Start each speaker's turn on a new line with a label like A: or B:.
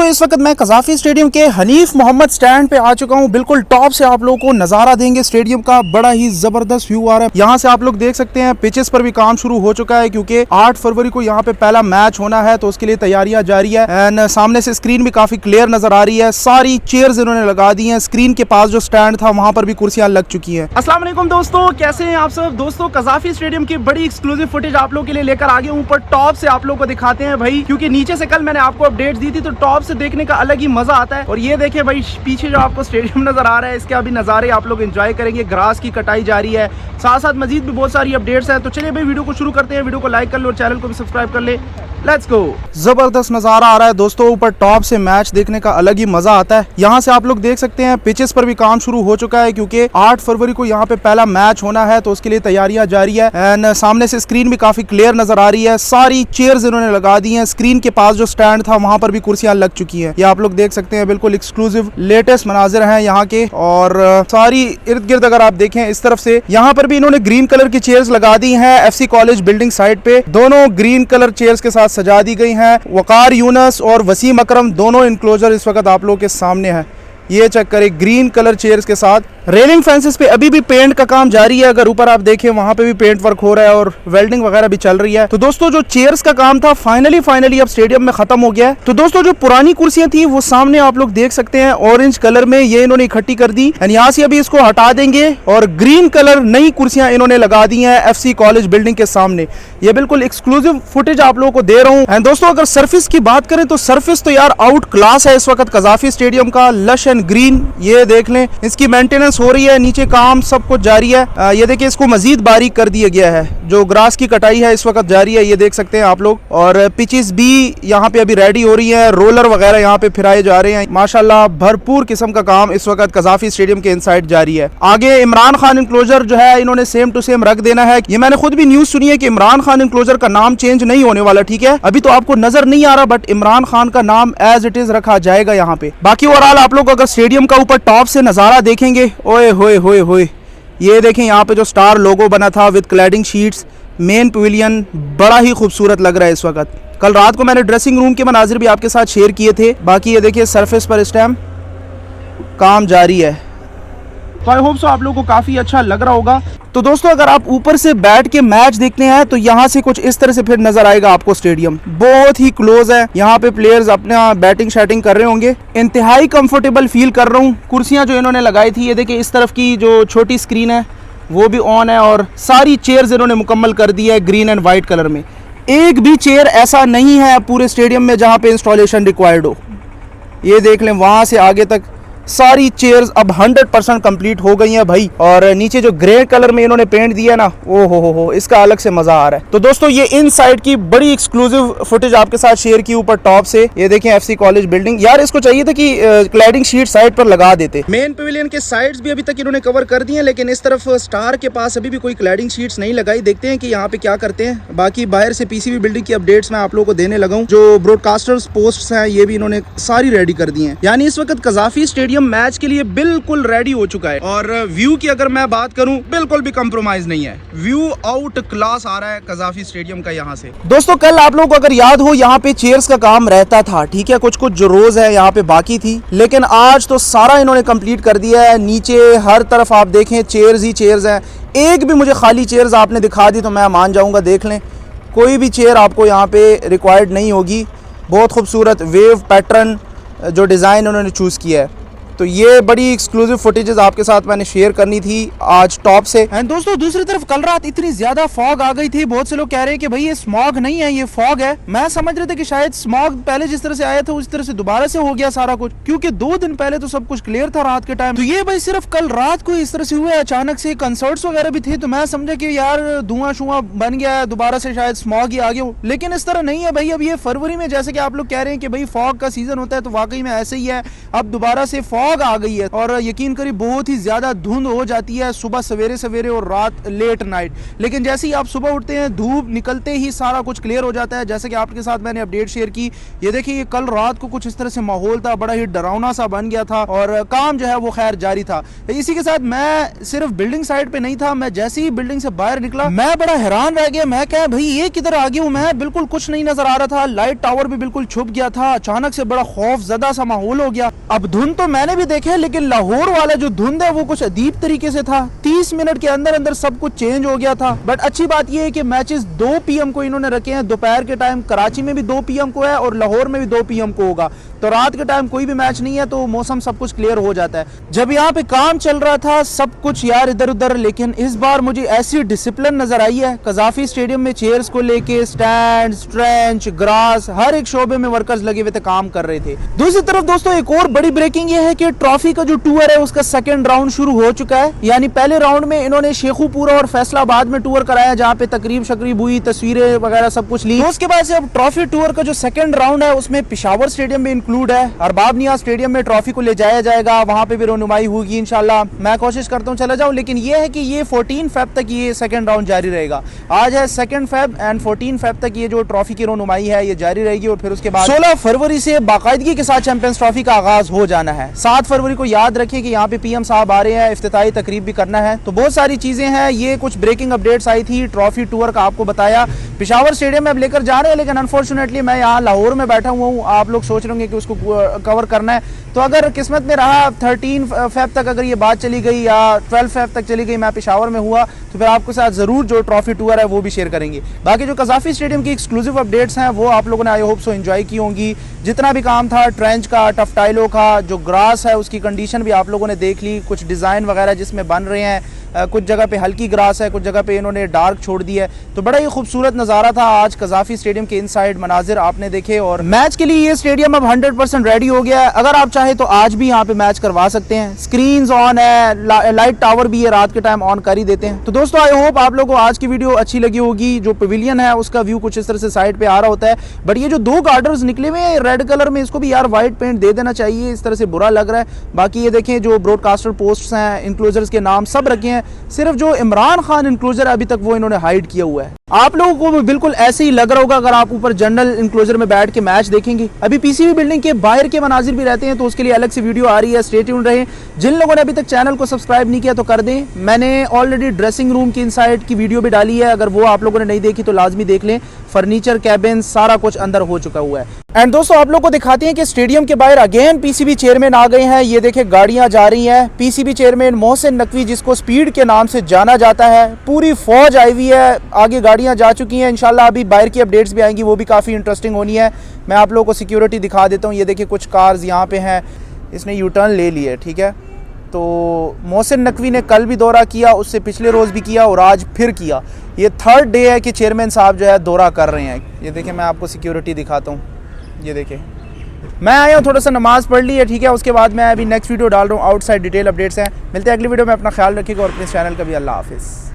A: इस वक्त मैं कज़ाफ़ी स्टेडियम के हनीफ मोहम्मद स्टैंड पे आ चुका हूँ। बिल्कुल टॉप से आप लोगों को नज़ारा देंगे स्टेडियम का, बड़ा ही ज़बरदस्त व्यू आ रहा है। यहाँ से आप लोग देख सकते हैं पिचेस पर भी काम शुरू हो चुका है, क्योंकि 8 फरवरी को यहाँ पे पहला मैच होना है, तो उसके लिए तैयारियां जारी है। एंड सामने से स्क्रीन भी काफ़ी क्लियर नज़र आ रही है। सारी चेयर्स इन्होंने लगा दी हैं। स्क्रीन के पास जो स्टैंड था वहाँ पर भी कुर्सियाँ लग चुकी हैं। अस्सलाम वालेकुम दोस्तों, कैसे हैं आप सब। दोस्तों कज़ाफ़ी स्टेडियम की बड़ी एक्सक्लूसिव फुटेज आप लोगों के लिए लेकर आ गया हूँ। ऊपर टॉप से आप लोगों को दिखाते हैं भाई, क्योंकि नीचे से कल मैंने आपको अपडेट दी थी, तो टॉप से देखने का अलग ही मजा आता है। और ये देखें भाई, पीछे जो आपको स्टेडियम नजर आ रहा है, इसके अभी नज़ारे आप लोग एंजॉय करेंगे। ग्रास की कटाई जारी है, साथ साथ मजीद भी बहुत सारी अपडेट्स हैं। तो चलिए भाई वीडियो को शुरू करते हैं। वीडियो को लाइक कर लो और चैनल को भी सब्सक्राइब कर ले। Let's go. जबरदस्त नज़ारा आ रहा है दोस्तों। ऊपर टॉप से मैच देखने का अलग ही मजा आता है। यहाँ से आप लोग देख सकते हैं पिचेस पर भी काम शुरू हो चुका है, क्योंकि 8 फरवरी को यहाँ पे पहला मैच होना है, तो उसके लिए तैयारियां जारी है। एंड सामने से स्क्रीन भी काफी क्लियर नजर आ रही है। सारी चेयर्स इन्होंने लगा दी हैं। स्क्रीन के पास जो स्टैंड था वहां पर भी कुर्सियां लग चुकी हैं। ये आप लोग देख सकते हैं, बिल्कुल एक्सक्लूसिव लेटेस्ट मनाजिर हैं यहाँ के। और सारी इर्द गिर्द अगर आप देखें इस तरफ से, यहाँ पर भी इन्होंने ग्रीन कलर की चेयर्स लगा दी है। FC कॉलेज बिल्डिंग साइड पे दोनों ग्रीन कलर चेयर्स के साथ सजा दी गई हैं। वकार यूनस और वसीम अकरम दोनों इनक्लोजर इस वक्त आप लोगों के सामने है। ये चेक करें, ग्रीन कलर चेयर्स के साथ। रेलिंग फेंसेस पे अभी भी पेंट का काम जारी है। अगर ऊपर आप देखें वहां पे भी पेंट वर्क हो रहा है और वेल्डिंग वगैरह भी चल रही है। तो दोस्तों जो चेयर्स का काम था फाइनली अब स्टेडियम में खत्म हो गया है। तो दोस्तों जो पुरानी कुर्सियां थी वो सामने आप लोग देख सकते हैं, ऑरेंज कलर में ये इन्होंने इकट्ठी कर दी। यहाँ से अभी इसको हटा देंगे और ग्रीन कलर नई कुर्सियां इन्होंने लगा दी है FC कॉलेज बिल्डिंग के सामने। ये बिल्कुल एक्सक्लूसिव फुटेज आप लोगों को दे रहा हूँ। एंड दोस्तों अगर सर्फिस की बात करें तो सर्फिस तो यार आउट क्लास है इस वक्त कज़ाफ़ी स्टेडियम का। लश एंड ग्रीन, ये देख लें, इसकी मेंटेनेंस हो रही है, नीचे काम सब कुछ जारी है। ये देखिए, इसको मजीद बारीक कर दिया गया है। जो ग्रास की कटाई है इस वक्त जारी है, ये देख सकते हैं आप लोग। और पिचेस भी यहाँ पे अभी रेडी हो रही है। रोलर वगैरह यहाँ पे फिराए जा रहे हैं। माशाल्लाह भरपूर किस्म का काम इस वक्त कज़ाफ़ी स्टेडियम के इनसाइड जारी है। आगे इमरान खान इनक्लोजर जो है इन्होंने सेम टू सेम रख देना है। ये मैंने खुद भी न्यूज सुनी है कि इमरान खान इनक्लोजर का नाम चेंज नहीं होने वाला। ठीक है, अभी तो आपको नजर नहीं आ रहा, बट इमरान खान का नाम एज इट इज रखा जाएगा यहाँ पे। बाकी ओवरऑल आप लोग अगर स्टेडियम का ऊपर टॉप से नजारा देखेंगे, ओए होए होए होए, ये देखें यहाँ पे जो स्टार लोगो बना था with cladding sheets, main pavilion बड़ा ही खूबसूरत लग रहा है इस वक्त। कल रात को मैंने ड्रेसिंग रूम के मनाजिर भी आपके साथ शेयर किए थे। बाकी ये देखिए सरफेस पर इस टाइम काम जारी है। तो आई होप सो आप लोगों को काफ़ी अच्छा लग रहा होगा। तो दोस्तों अगर आप ऊपर से बैठ के मैच देखते हैं तो यहाँ से कुछ इस तरह से फिर नजर आएगा आपको स्टेडियम। बहुत ही क्लोज है। यहाँ पे प्लेयर्स अपना बैटिंग शैटिंग कर रहे होंगे। इंतहाई कंफर्टेबल फील कर रहा हूँ। कुर्सियाँ जो इन्होंने लगाई थी, ये देखिए इस तरफ की जो छोटी स्क्रीन है वो भी ऑन है, और सारी चेयर्स इन्होंने मुकम्मल कर दी है ग्रीन एंड वाइट कलर में। एक भी चेयर ऐसा नहीं है पूरे स्टेडियम में जहाँ पे इंस्टॉलेशन रिक्वायर्ड हो। ये देख लें, वहाँ से आगे तक सारी चेयर्स अब 100% कंप्लीट हो गई हैं भाई। और नीचे जो ग्रे कलर में इन्होंने पेंट दिया ना, ओ हो, इसका अलग से मजा आ रहा है। तो दोस्तों ये इनसाइड की बड़ी एक्सक्लूसिव फुटेज आपके साथ शेयर की ऊपर टॉप से। ये देखें FC कॉलेज बिल्डिंग। यार इसको चाहिए था कि क्लैडिंग शीट साइड पर लगा देते। मेन पवेलियन के साइड्स भी अभी तक इन्होंने कवर कर दिए, लेकिन इस तरफ स्टार के पास अभी भी कोई क्लैडिंग शीट्स नहीं लगाई। देखते हैं कि यहाँ पे क्या करते हैं। बाकी बाहर से PCB बिल्डिंग की अपडेट्स मैं आप लोगों को देने लगा हूँ। जो ब्रॉडकास्टर्स पोस्ट हैं ये भी इन्होंने सारी रेडी कर दी है। यानी इस वक्त कज़ाफ़ी स्टेडियम मैच के लिए बिल्कुल रेडी हो चुका है। और व्यू की अगर मैं बात करूं, बिल्कुल भी कंप्रोमाइज नहीं है। व्यू आउट क्लास आ रहा है कज़ाफ़ी स्टेडियम का यहाँ से। दोस्तों कल आप लोगों को अगर याद हो, यहाँ पे चेयर्स का काम रहता था। ठीक है, कुछ जो रोज है यहाँ पे बाकी थी, लेकिन आज तो सारा इन्होंने कंप्लीट कर दिया है। नीचे हर तरफ आप देखें चेयर्स ही चेयर्स हैं। एक भी मुझे खाली चेयर्स आपने दिखा दी तो मैं मान जाऊंगा। देख लें, कोई भी चेयर आपको यहाँ पे रिक्वायर्ड नहीं होगी। बहुत खूबसूरत वेव पैटर्न जो डिज़ाइन उन्होंने चूज़ किया है। तो ये बड़ी एक्सक्लूसिव फुटेजेस आपके साथ मैंने शेयर करनी थी आज टॉप से। एंड दोस्तों दूसरी तरफ कल रात इतनी ज्यादा फॉग आ गई थी, बहुत से लोग कह रहे हैं कि भाई ये स्मॉग नहीं है, ये फॉग है। मैं समझ रहे थे कि शायद स्मॉग पहले जिस तरह से आया था उस तरह से दोबारा से हो गया सारा कुछ, क्योंकि 2 दिन पहले तो सब कुछ क्लियर था रात के टाइम। तो ये भाई सिर्फ कल रात को इस तरह से हुआ है। अचानक से कंसर्ट्स वगैरह भी थे, तो मैं समझा कि यार धुआं शुआं बन गया है, दोबारा से शायद स्मॉग ही आ गया हो। लेकिन इस तरह नहीं है भाई। अब ये फरवरी में जैसे कि आप लोग कह रहे हैं कि भाई फॉग का सीजन होता है, तो वाकई में ऐसे ही है। अब दोबारा से फॉग फॉग आ गई है और यकीन करिए बहुत ही ज्यादा धुंध हो जाती है सुबह सवेरे सवेरे और रात लेट नाइट। लेकिन जैसे ही आप सुबह उठते हैं धूप निकलते ही सारा कुछ क्लियर हो जाता है। जैसे कि आपके साथ मैंने अपडेट शेयर की, ये देखिए ये कल रात को कुछ इस तरह से माहौल था, बड़ा ही डरावना सा बन गया था और काम जो है वो खैर जारी था। इसी के साथ मैं सिर्फ बिल्डिंग साइड पे नहीं था, मैं जैसे ही बिल्डिंग से बाहर निकला मैं बड़ा हैरान रह गया। मैं क्या भाई ये किधर आ गया हूँ, मैं बिल्कुल कुछ नहीं नजर आ रहा था, लाइट टावर भी बिल्कुल छुप गया था। अचानक से बड़ा खौफ ज़दा सा माहौल हो गया। अब धुंध तो मैंने भी देखे, लेकिन लाहौर वाला जो धुंध है वो कुछ अजीब तरीके से था। 30 मिनट के अंदर अंदर सब कुछ चेंज हो गया था। बट अच्छी बात यह है कि मैचेस 2 PM को इन्होंने रखे हैं दोपहर के टाइम। कराची में भी 2 PM को है और लाहौर में भी 2 PM को होगा, तो रात के टाइम कोई भी मैच नहीं है, तो मौसम सब कुछ क्लियर हो जाता है। जब यहाँ पे काम चल रहा था सब कुछ यार इधर उधर, लेकिन इस बार मुझे ऐसी डिसिप्लिन नजर आई है। कजाफी स्टेडियम में चेयर्स को लेके स्टैंड, ट्रेंच, ग्रास, हर एक शोबे में वर्कर्स लगे हुए थे, काम कर रहे थे। दूसरी तरफ दोस्तों एक और बड़ी ब्रेकिंग ये है कि ट्रॉफी का जो टूर है उसका सेकंड राउंड शुरू हो चुका है। यानी पहले राउंड में इन्होंने शेखुपुरा और फैसलाबाद में टूर कराया, जहाँ पे तकरीब शकरीब हुई, तस्वीरें वगैरह सब कुछ ली। तो उसके बाद से अब ट्रॉफी टूर का जो सेकंड राउंड है उसमें पेशावर स्टेडियम में इंक्लूड है। अरबाब नियाज स्टेडियम में ट्रॉफी को ले जाया जाएगा, वहां पे भी रोनुमाई होगी इंशाल्लाह। मैं कोशिश करता हूँ चला जाऊं, लेकिन ये है कि ये 14 फेब तक ये सेकंड राउंड जारी रहेगा। आज है 2 फेब एंड 14 फेब तक ये जो ट्रॉफी की रोनुमाई है ये जारी रहेगी और फिर उसके बाद 16 फरवरी से बाकायदगी के साथ चैंपियंस ट्रॉफी का आगाज हो जाना है। 7 फरवरी को याद रखिए कि यहाँ पे PM साहब आ रहे हैं, इफ्तिताही तकरीब भी करना है। तो बहुत सारी चीजें हैं। ये कुछ ब्रेकिंग अपडेट्स आई थी, ट्रॉफी टूर का आपको बताया। पेशावर स्टेडियम में अब लेकर जा रहे हैं, लेकिन अनफॉर्चुनेटली मैं यहाँ लाहौर में बैठा हुआ हूँ। आप लोग सोच रहे होंगे कि उसको कवर करना है, तो अगर किस्मत में रहा 13 फेब तक अगर ये बात चली गई या 12 फेब तक चली गई, मैं पेशावर में हुआ, तो फिर आपके साथ जरूर जो ट्रॉफी टूर है वो भी शेयर करेंगे। बाकी जो कजाफी स्टेडियम की एक्सक्लूसिव अपडेट्स हैं वो आप लोगों ने आई होप सो एंजॉय की होंगी। जितना भी काम था ट्रेंच का, टफ टाइलों का, जो ग्रास है उसकी कंडीशन भी आप लोगों ने देख ली, कुछ डिज़ाइन वगैरह जिसमें बन रहे हैं। कुछ जगह पे हल्की ग्रास है, कुछ जगह पे इन्होंने डार्क छोड़ दी है। तो बड़ा ही खूबसूरत नज़ारा था आज कजाफी स्टेडियम के इनसाइड मनाजिर आपने देखे। और मैच के लिए ये स्टेडियम अब 100% रेडी हो गया है। अगर आप चाहे तो आज भी यहाँ पे मैच करवा सकते हैं। स्क्रीन्स ऑन है, लाइट टावर भी है, रात के टाइम ऑन कर ही देते हैं। तो दोस्तों आई होप आप लोगों को आज की वीडियो अच्छी लगी होगी। जो पवेलियन है उसका व्यू कुछ इस तरह से साइड पे आ रहा होता है, बट ये जो 2 गार्डर्स निकले हुए हैं रेड कलर में, इसको भी यार व्हाइट पेंट दे देना चाहिए, इस तरह से बुरा लग रहा है। बाकी ये देखें जो ब्रॉडकास्टर पोस्ट्स हैं, इंक्लोजर्स के नाम सब रखे हैं, सिर्फ जो इमरान खान इंक्लोजर अभी तक वो इन्होंने हाइड किया हुआ है। आप लोगों को भी बिल्कुल ऐसे ही लग रहा होगा अगर आप ऊपर जनरल इंक्लोजर में बैठ के मैच देखेंगे। अभी PCB बिल्डिंग के बाहर के मनाजिर भी रहते हैं, तो उसके लिए अलग से वीडियो आ रही है, स्टे ट्यून्ड रहें। जिन लोगों ने अभी तक चैनल को सब्सक्राइब नहीं किया तो कर दें। मैंने ऑलरेडी ड्रेसिंग रूम की इनसाइड की वीडियो भी डाली है, अगर वो आप लोगों ने नहीं देखी तो लाजमी देख लें। फर्नीचर, कैबिन, सारा कुछ अंदर हो चुका हुआ है। एंड दोस्तों आप लोग को दिखाते हैं कि स्टेडियम के बाहर अगेन PCB चेयरमैन आ गए हैं। ये देखें गाड़ियां जा रही हैं। PCB चेयरमैन मोहसिन नकवी, जिसको स्पीड के नाम से जाना जाता है, पूरी फौज आई हुई है, आगे गाड़ियां जा चुकी हैं। इंशाल्लाह अभी बाहर की अपडेट्स भी आएंगी, वो भी काफ़ी इंटरेस्टिंग होनी है। मैं आप लोगों को सिक्योरिटी दिखा देता हूँ। ये देखिए कुछ कार्स यहाँ पे हैं, इसने यू टर्न ले लिया, ठीक है। तो मोहसिन नकवी ने कल भी दौरा किया, उससे पिछले रोज़ भी किया और आज फिर किया। ये 3rd डे है कि चेयरमैन साहब जो है दौरा कर रहे हैं। ये देखिए मैं आपको सिक्योरिटी दिखाता हूँ। ये देखिए मैं आया हूँ, थोड़ा सा नमाज़ पढ़ ली है, ठीक है। उसके बाद मैं अभी नेक्स्ट वीडियो डाल रहा हूँ, आउटसाइड डिटेल अपडेट्स हैं। मिलते हैं अगली वीडियो में। अपना ख्याल रखिएगा और अपने चैनल का भी। अल्लाह हाफिज़।